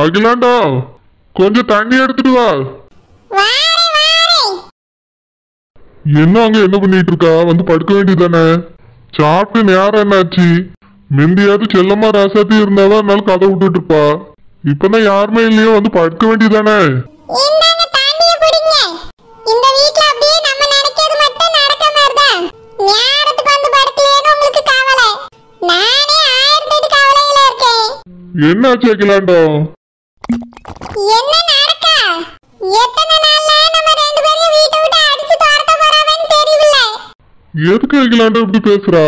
அகிலாண்டா கொஞ்சம் தண்ணி எடுத்துட்டு வா. என்ன அங்க என்ன பண்ணிட்டு இருக்கா? வந்து படுக்க வேண்டியதானே? சாப்பிட்டு நேரம் என்னாச்சு? மிந்தியாவது செல்லம்மா ராசாத்தி இருந்தாலும் அதனால கதை விட்டுட்டு இருப்பா. இப்பதான் யாருமே இல்லையோ, வந்து படுக்க வேண்டியதானே? என்னாச்சு அகிலாண்டா? எதுக்கு அகிலாண்டா இப்படி பேசுறா?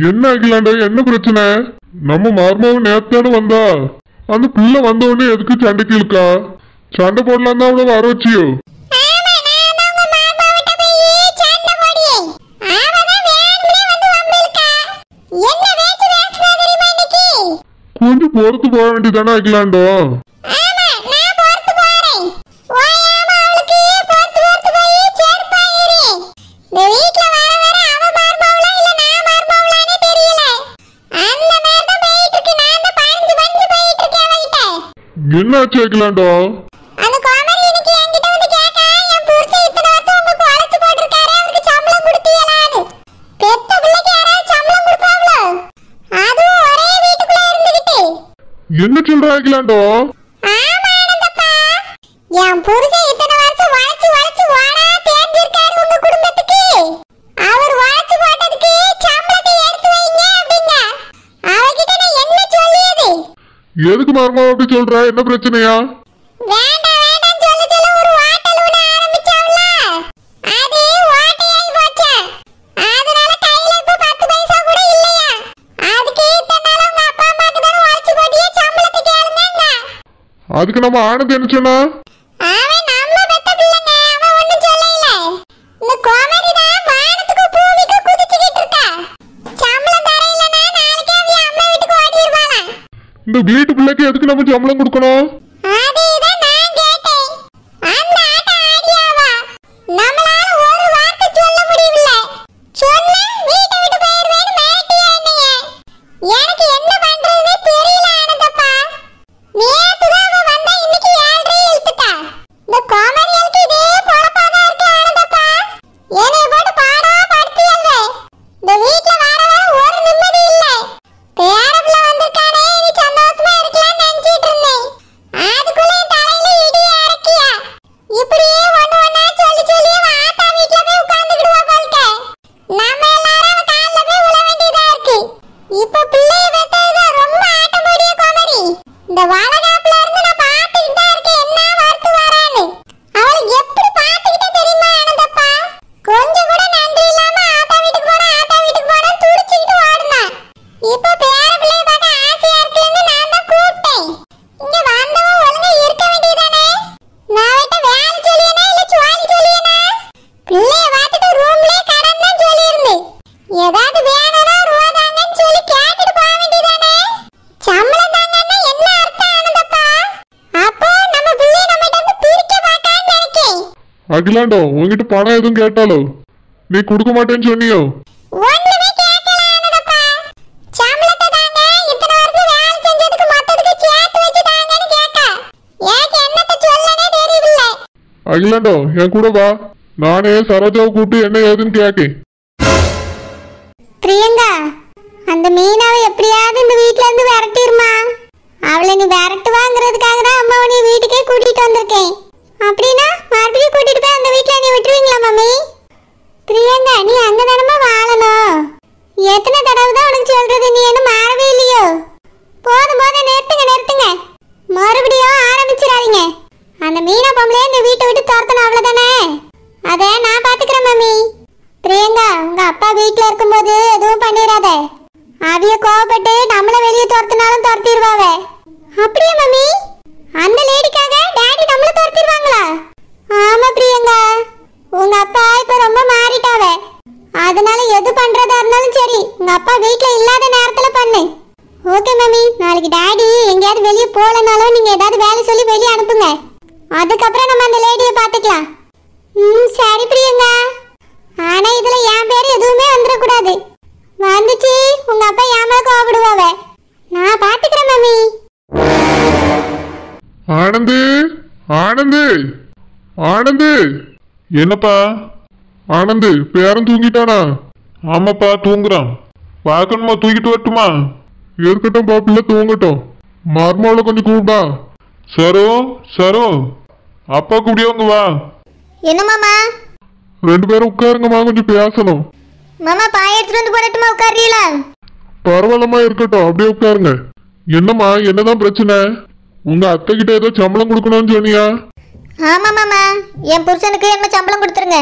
என்ன அகிலாண்டா, என்ன பிரச்சனை? நம்ம மருமாவும் நேத்தானு வந்தா, அந்த பிள்ளை வந்த உடனே எதுக்கு சண்டைக்கு இழுக்கா? சண்டை போடலாம் தான் அவளை வர வச்சியோ? கொஞ்சம் பொறுத்து போக வேண்டியதானே அகிலாண்டோ? என்னாச்சு அகிலாண்டோ? என்ன சொல்ற அகிலாண்டோ? எதுக்கு மருமா அப்படி சொல்ற? என்ன பிரச்சனையா? அதுக்கு நம்ம ஆனந்த் என்ன சொன்னா? இந்த வீட்டு பிள்ளைக்கு எதுக்கு நம்ம சம்பளம் கொடுக்கணும்? அகிலாண்டோ, உங்ககிட்ட பணம் எதுவும் கேட்டாலோ நீ கொடுக்க மாட்டேன்னு சொன்னியோ? அகிலாண்டோ, என் கூட வா. நானே சரோஜாவை கூப்பிட்டு என்ன ஏதுன்னு கேக்கேன். பிரியங்கா, அந்த மீனாவை எப்படியாவது இந்த வீட்ல இருந்து விரட்டிருமா. அவளை நீ விரட்டுவாங்கிறதுக்காக தான் அம்மாவை நீ வீட்டுக்கே கூட்டிட்டு வந்திருக்கேன். அப்படின்னா மறுபடியும் கூட்டிட்டு போய் அந்த வீட்ல நீ விட்டுருவீங்களா மம்மி? பிரியங்கா, நீ அங்க தானமா வாழணும். எத்தனை தடவை தான் உனக்கு சொல்றது, நீ என்ன மாறவே இல்லையோ? போதும் போதும், நிறுத்துங்க. மறுபடியும் ஆரம்பிச்சிடாதீங்க. அந்த மீனா பொம்பளையே இந்த வீட்டை விட்டு துரத்தணும், அவ்வளவுதானே? அதை நான் பாத்துக்கிறேன் மம்மி. பிரியங்கா, உங்க அப்பா வீட்டுல இருக்கும்போது எதுவும் பண்ணிடாத. அவிய கோவப்பட்டு நம்மள வெளியே துரத்தினாலும் துரத்திடுவாவ. அப்படியே மம்மி? அந்த லேடிக்காக டாடி நம்மள துரத்திடுவாங்களா? ஆமா பிரியங்கா, உங்க அப்பா இப்ப ரொம்ப மாறிட்டாவ. அதனால எது பண்றதா இருந்தாலும் சரி, உங்க அப்பா வீட்டுல இல்லாத நேரத்துல பண்ணு. ஓகே மம்மி, நாளைக்கு டாடி எங்கேயாவது வெளியே போலனாலும் நீங்க ஏதாவது வேலை சொல்லி வெளியே அனுப்புங்க. அதுக்கப்புறம் நம்ம அந்த லேடியை பார்த்துக்கலாம். சரி பிரியங்கா. ஆனா இதுல என் பேர் எதுவுமே வந்துடக்கூடாது. வந்துச்சு உங்க அப்பா என் மேல கோவப்படுவாவ. நான் பாத்துக்கிறேன் மாமி. ஆனந்து, ஆனந்து, ஆனந்து. என்னப்பா? ஆனந்து, பேரன் தூங்கிட்டானா? ஆமாப்பா, தூங்குறான். பார்க்கணுமா? தூக்கிட்டு வரட்டுமா? இருக்கட்டும் பா, பிள்ளை தூங்கட்டும். மர்மாவில் கொஞ்சம் கூப்பிடா. சரோ, சரோ, அப்பா கூப்பிடியவங்க வா. என்ன மாமா? 2 பேரும் உட்காருங்கம்மா, கொஞ்சம் பேசணும். மாமா பாய் எடுத்துட்டு வந்து போடட்டுமா? உட்காருறீங்களா? பரவாயில்லம்மா, இருக்கட்டும், அப்படியே உட்காருங்க. என்னம்மா, என்னதான் பிரச்சனை? உங்க அத்தை கிட்ட ஏதோ சம்பளம் கொடுக்கணும்னு சொன்னியா? ஆமா மாமா, என் புருஷனுக்கு என்ன சம்பளம் கொடுத்துருங்க.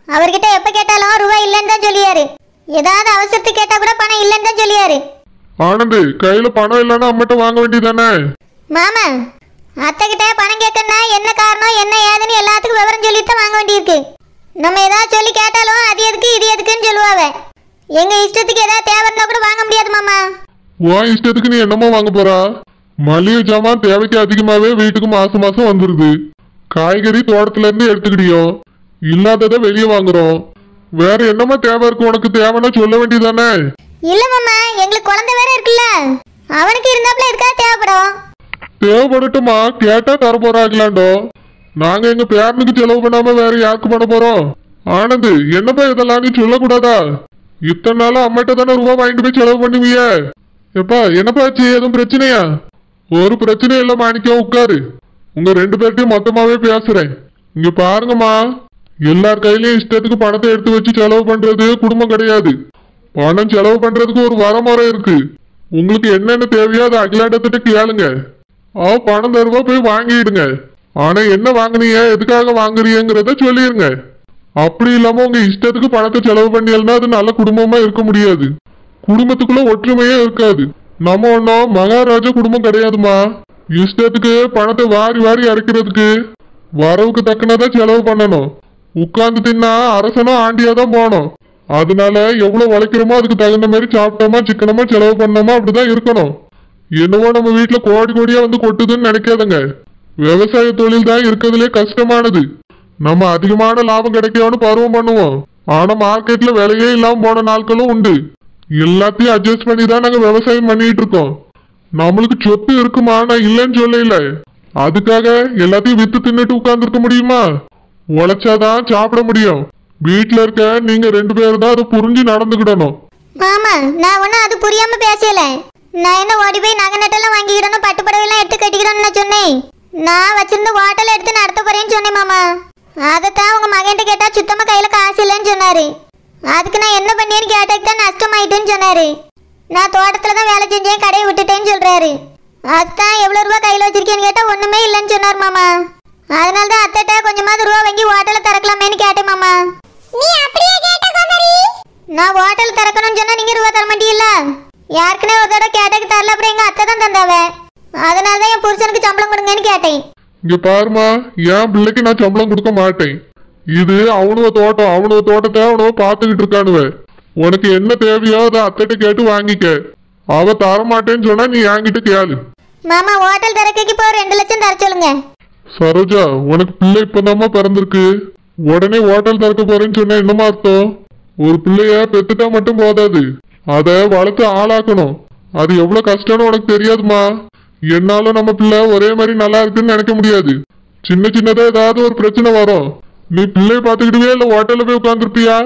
அவர்கிட்ட எப்ப கேட்டாலும் ரூபாய் இல்லைன்னு தான் சொல்லியாரு. ஏதாவது அவசரத்துக்கு கேட்டா கூட பணம் இல்லைன்னு தான் சொல்லியாரு. ஆனந்து, கையில பணம் இல்லைன்னா அம்மிட்ட வாங்க வேண்டியதானே? மாமா, அத்தை கிட்ட பணம் கேட்கணும்னா என்ன காரணம் என்ன ஏதுன்னு எல்லாத்துக்கும் விவரம் சொல்லிட்டு தான் வாங்க வேண்டியிருக்கு. நம்ம ஏதாவது சொல்லி கேட்டாலும் அது எதுக்கு இது எதுக்குன்னு சொல்லுவாங்க. எங்க இஷ்டத்துக்கு ஏதாவது தேவைன்னா கூட வாங்க முடியாது மாமா. உன் இஷ்டத்துக்கு நீ என்னமோ வாங்க போறா? மளிகை ஜாமான் தேவைக்கு அதிகமாவே வீட்டுக்கு மாசம் மாசம் வந்துருது. காய்கறி தோட்டத்துல இருந்து எடுத்துக்கிட்டியோ, இல்லாததை வெளியே வாங்குறோம். வேற என்னமா தேவை இருக்கு உனக்கு? தேவைன்னா சொல்ல வேண்டியதானே? இல்ல மாமா, எங்களுக்கு குழந்தை வேற இருக்குல்ல, அவனுக்கு இருந்தாப்புல எதுக்காக தேவைப்படும். தேவைப்படட்டுமா, கேட்டா தர போறாங்களாண்டோ. நாங்க எங்க பேரனுக்கு செலவு பண்ணாம வேற யாருக்கு பண்ண போறோம்? ஆனந்து, என்னப்பா இதெல்லாம் நீ சொல்லக்கூடாதா? இத்தனை நாளா அம்மாட்ட தானே ரூபா வாங்கிட்டு போய் செலவு பண்ணுவீங்க. எப்பா என்னப்பாச்சு, எதுவும் பிரச்சனையா? ஒரு பிரச்சனையும் இல்ல மாணிக்கம், உட்காரு. உங்க 2 பேர்ட்டையும் மொத்தமாவே பேசுறேன். இங்க பாருங்கம்மா, எல்லார் கையிலயும் இஷ்டத்துக்கு பணத்தை எடுத்து வச்சு செலவு பண்றது குடும்பம் கிடையாது. பணம் செலவு பண்றதுக்கு ஒரு வரமுறை இருக்கு. உங்களுக்கு என்னென்ன தேவையோ அதை அகிலாண்டத்திட்ட கேளுங்க. பணம் தருவா போய் வாங்கிடுங்க. ஆனா என்ன வாங்குனீங்க, எதுக்காக வாங்குறீங்கிறத சொல்லிருங்க. அப்படி இல்லாம உங்க இஷ்டத்துக்கு பணத்தை செலவு பண்ணியல்னா அது நல்ல குடும்பமா இருக்க முடியாது. குடும்பத்துக்குள்ள ஒற்றுமையே இருக்காது. நம்ம ஒன்னும் மகாராஜா குடும்பம் கிடையாதுமா. இஷ்டத்துக்கு பணத்தை வாரி வாரி அரைக்கிறதுக்கு வரவுக்கு தக்கனதான் செலவு பண்ணணும். உட்கார்ந்து தின்னா அரசனா ஆண்டியாதான் போனோம். அதனால எவ்வளவு உழைக்கிறோமோ அதுக்கு தகுந்த மாதிரி சாப்பிட்டோமா சிக்கனமா செலவு பண்ணோமா அப்படிதான் இருக்கணும். என்னவோ நம்ம வீட்டுல கோடி கோடியா வந்து கொட்டுதுன்னு நினைக்காதங்க. விவசாய தொழில் தான் இருக்கிறதுலே கஷ்டமானது. நம்ம அதிகமான லாபம் கிடைக்கும்னு பருவம் பண்ணுவோம். ஆனா மார்க்கெட்ல விலையே இல்லாம போன நாட்களும் உண்டு. எல்லாத்தையும் அட்ஜஸ்ட் பண்ணி தான் நாங்க விவசாயம் பண்ணிட்டு இருக்கோம். நம்மளுக்கு சொத்து இருக்குமா, நான் இல்லைன்னு சொல்லல. அதுக்காக எல்லாத்தையும் வித்து தின்னுட்டு உட்கார்ந்துருக்க முடியுமா? உழைச்சாதான் சாப்பிட முடியும். வீட்டுல இருக்க நீங்க 2 பேரும் தான் அதை புரிஞ்சு நடந்துக்கிடணும். மாமா, நான் ஒன்னும் அது புரியாம பேசல. நான் என்ன ஓடி போய் நகை நட்டெல்லாம் வாங்கிக்கிடணும், பட்டு புடவைலாம் எடுத்து கட்டிக்கிடணும்னு நான் சொன்னேன். நான் வச்சிருந்த ஹோட்டல் எடுத்து நடத்த போறேன்னு சொன்னேன் மாமா. அதைத்தான் உங்க மகன்கிட்ட கேட்டா சுத்தமா கையில காசு இல்லைன்னு சொன்னாரு. அதுக்கு நான் என்ன பண்ணேன்னு கேட்டதுக்கு தான் நஷ்டமாயிட்டுன்னு சொன்னாரு. நான் தோட்டத்துல தான் வேலை செஞ்சேன், கடையை விட்டுட்டேன்னு சொல்றாரு. அதுதான் எவ்வளவு ரூபா கையில வச்சிருக்கேன்னு கேட்டா ஒண்ணுமே இல்லைன்னு சொன்னார் மாமா. அதனால தான் அத்தைட்ட கொஞ்சமாவது ரூபா வாங்கி ஹோட்டலை திறக்கலாமேன்னு கேட்டேன் மாமா. நீ அப்படியே கேட்ட கோமரி? நான் ஹோட்டல் திறக்கணும்னு சொன்னா நீங்க ரூபா தர மாட்டீங்களா? யாருக்குனே ஒரு தடவை கேட்டதுக்கு தரல, அப்புறம் எங்க அத்தை தான் தந்தாவ. அதனால தான் என் புருஷனுக்கு சம்பளம் கொடுங்கன்னு கேட்டேன். இங்க பாருமா, என் பிள்ளைக்கு நான் சம்பளம் கொடுக்க மாட்டேன். இது அவனுவ தோட்டம், அவனுவ தோட்டத்தை அவனுவ பாத்துக்கிட்டு இருக்கானுவ. உனக்கு என்ன தேவையோ அதை அத்தைட்ட கேட்டு வாங்கிக்க. அவ தர மாட்டேன்னு சொன்னா நீ என்கிட்ட கேளு. மாமா, ஹோட்டல் திறக்கைக்கு இப்போ 2 லட்சம் தர சொல்லுங்க. சரோஜா, உனக்கு பிள்ளை இப்பதாம்மா பிறந்திருக்கு. உடனே ஹோட்டல் திறக்க போறேன்னு சொன்னா என்னமா அர்த்தம்? ஒரு பிள்ளைய பெத்துட்டா மட்டும் போதாது, அதை வளர்த்து ஆளாக்கணும். அது எவ்வளவு கஷ்டம்னு உனக்கு தெரியாதுமா. என்னாலும் நம்ம பிள்ளை ஒரே மாதிரி நல்லா இருக்குன்னு நினைக்க முடியாது. சின்ன சின்னதா ஏதாவது ஒரு பிரச்சனை வரும். நீ பிள்ளைய பாத்துக்கிட்டுவே இல்ல ஹோட்டல்ல போய் உட்காந்துருப்பியா?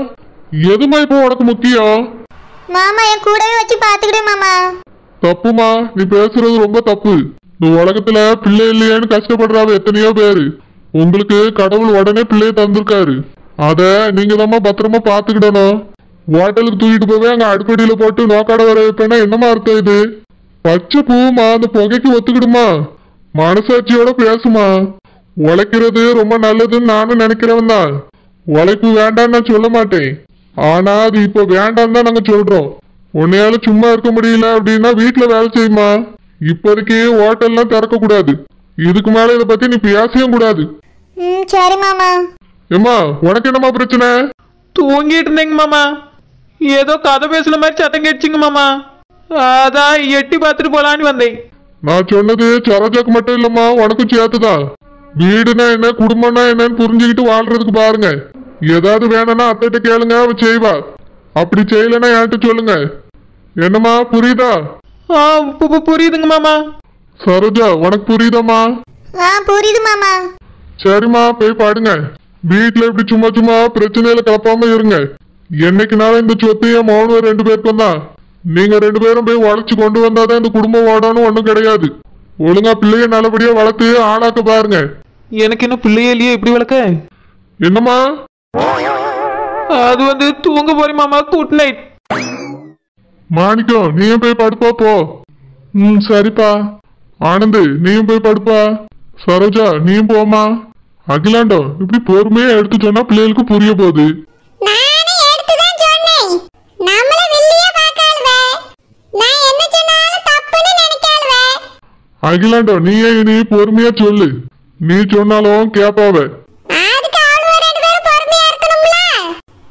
எதுமா இப்போ உனக்கு முக்கியம்? மாமா, என் கூடவே வச்சு பாத்துக்கிட்டே மாமா. தப்புமா, நீ பேசுறது ரொம்ப தப்பு. இந்த உலகத்துல பிள்ளை இல்லையேன்னு கஷ்டப்படுறாவ எத்தனையோ பேரு. உங்களுக்கு கடவுள் உடனே பிள்ளைய தந்திருக்காரு. அத நீங்க தான் பத்திரமா பாத்துக்கிடணும். ஹோட்டலுக்கு தூக்கிட்டு போவே அங்க அடுப்படியில போட்டு நோக்காட வர வைப்பேன்னா என்னமா அர்த்தம்? இது பச்சை பூமா, அந்த புகைக்கு ஒத்துக்கிடுமா? மனசாட்சியோட பேசுமா. உழைக்கிறது ரொம்ப நல்லதுன்னு நானும் நினைக்கிறவன் தான். உழைப்பு வேண்டான்னு நான் சொல்ல மாட்டேன். ஆனா அது இப்ப வேண்டாம் தான் நாங்க சொல்றோம். உன்னையால சும்மா இருக்க முடியல அப்படின்னா வீட்டுல வேலை செய்யுமா. இப்போதைக்கு ஹோட்டல்லாம் திறக்க கூடாது. இதுக்கு மேல இதை பத்தி நீ பேசவும் கூடாது. சரி மாமா. ஏமா, உனக்கு என்னமா பிரச்சனை? தூங்கிட்டு இருந்தேங்க மாமா. ஏதோ கதை பேசுன மாதிரி சத்தம் கேட்டுச்சுங்க மாமா. அதான் எட்டி பார்த்துட்டு போலான்னு வந்தேன். நான் சொன்னது சரோஜாக்கு மட்டும் இல்லம்மா, உனக்கும் சேர்த்துதான். வீடுனா என்ன குடும்பம்னா என்னன்னு புரிஞ்சுக்கிட்டு வாழ்றதுக்கு பாருங்க. ஏதாவது வேணும்னா அத்தைட்ட கேளுங்க, அவ செய்வா. அப்படி செய்யலன்னா என்கிட்ட சொல்லுங்க. என்னம்மா புரியுதா? ஆ புரியுதுங்க மாமா. சரோஜா உனக்கு புரியுதாம்மா? புரியுது மாமா. சரிம்மா போய் பாடுங்க. வீட்டுல இப்படி சும்மா சும்மா பிரச்சனையில கலப்பாம இருங்க. என்னைக்குனாலும் இந்த சொத்து என் மௌனம் 2 பேருக்கும் தான். நீங்க 2 பேரும் போய் உழைச்சு கொண்டு வந்தாதான் இந்த குடும்பம் ஓடணும் ஒண்ணும் கிடையாது. ஒழுங்கா பிள்ளைய நல்லபடியா வளர்த்து ஆளாக்க பாருங்க. எனக்கு இன்னும் பிள்ளையே இல்லையே, எப்படி வளர்க்க? என்னம்மா? அது வந்து தூங்க போறேன் மாமா. Good night. மாணிக்கம் நீயும் போய் படுப்பா போ. சரிப்பா. ஆனந்து நீயும் போய் படுப்பா. சரோஜா நீயும் போமா. அகிலாண்டோ இப்படி பொறுமையா எடுத்து சொன்னா பிள்ளைகளுக்கு புரிய போகுது. நானே எடுத்து தான் சொன்னேன். நம்மள வில்லியா பார்க்காதவே. நான் என்ன சொன்னாலும் தப்புன்னு நினைக்காதவே. அகிலாண்டோ நீ பொறுமையா சொல்லு. நீ சொன்னாலும் கேப்பாவே. அதுக்கு ஆளுவ 2 பேரும் பொறுமையா இருக்கணும்ல.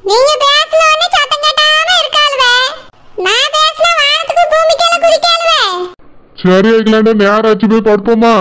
நீங்க பேசணும்னு சத்தம் கேட்டாம இருக்காதவே. நான் பேசினா வானத்துக்கு பூமிக்கு குதிக்காதவே. சரி அகிலாண்டோ நேரம் ஆச்சு போய் படுப்போமா.